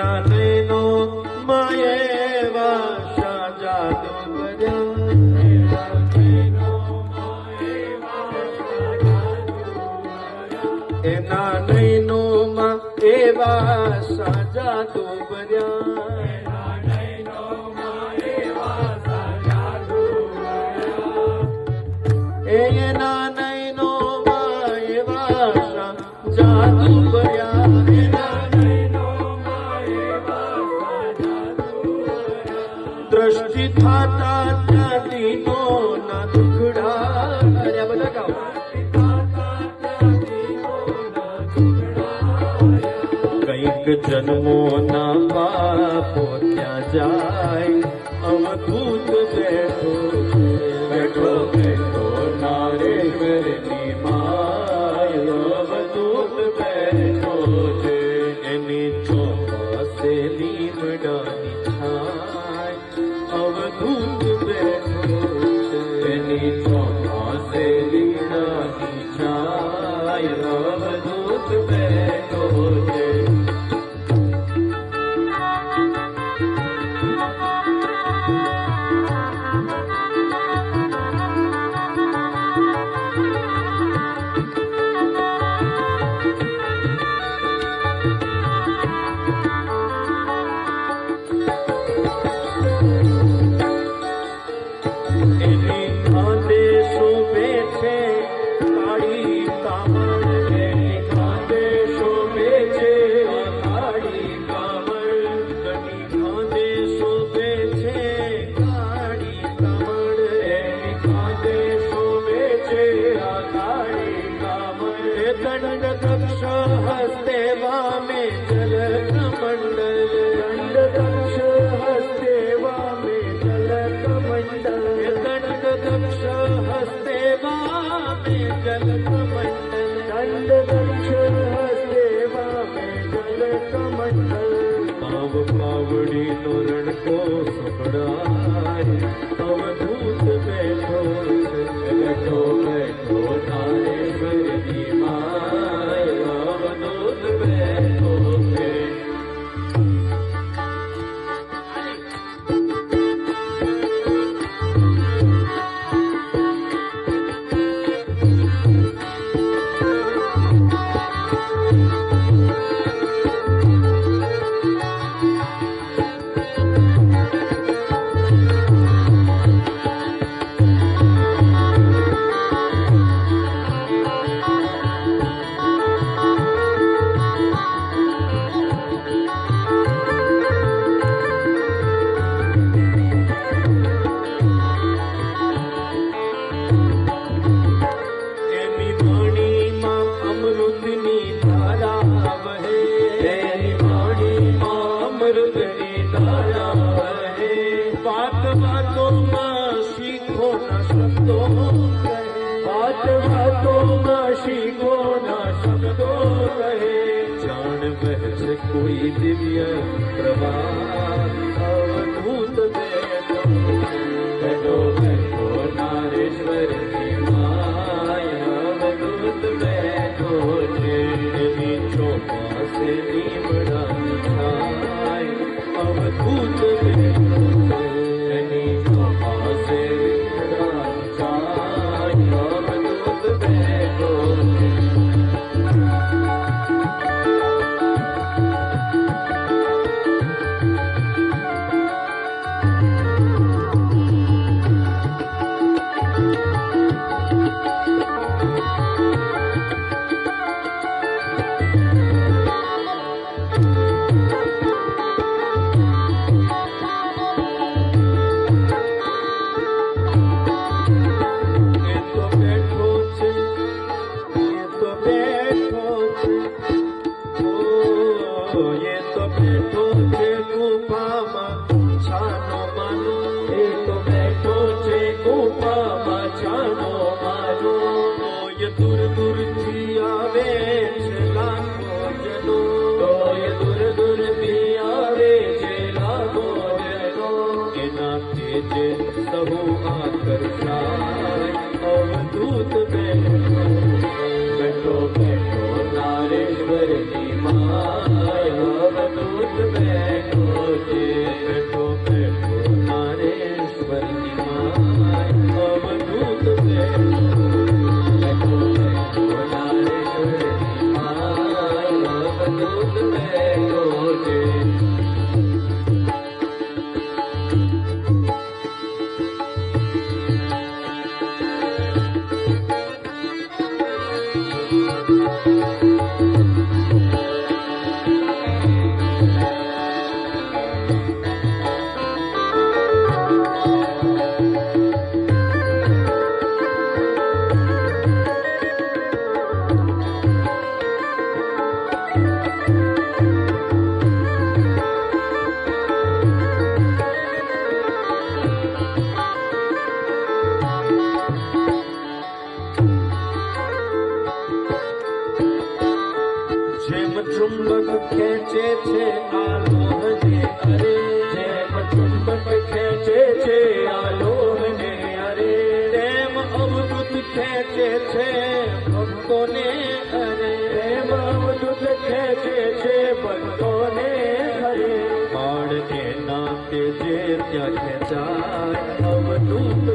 એના નૈનો માયેવા જાદુ એના નૈનોમાં એવા જાદુ એના નૈનોમાં એવા જાદુ દ્રષ્ટિ થાતા ત્યાંનો ના દુખડા બધા ગાઓ કઈક જન્મો ના પાપો ત્યાં જાય અવધૂત બેઠો બેઠો બેઠો નારેશ્વરની માય અવધૂત બેઠો છે એની ચોપાસે લીમડાની છાય અવધૂત બેઠો છે એની ચોપાસે લીમડાની છાય અવધૂત બેઠો છે પાવડી નો રણકો સંભળાય અવધૂત બેઠો બેઠો બેઠો નારેશ્વરની માય અવધૂત બેઠો છે कोई दिव्य प्रभात अवधूत बैठो बैठो बैठो नारेश्वर की माया अवधूत बैठो तेरी चौपा से नीमड़ा छाय अवधूत बैठो तेरी चौपा से नीमड़ा छाय अवधूत बैठो अवधूत बैठो बैठो नारेश्वर की माया अवधूत બેઠો છે બેઠો બેઠો નારેશ્વરની માય અવધૂત બેઠો બેઠો બેઠો નારેશ્વરની માય અવધૂત બેઠો છે જેમ ચુંબક ખેંચે છે આ લોહને અરે જેમ ચુંબક ખેંચે છે આ લોહને અરે તેમ અવધૂત ખેંચે છે ભક્તોને અરે તેમ અવધૂત ખેંચે છે ભક્તોને હરે બાળને નાતે જે ત્યાં ખેંચાય અવધૂત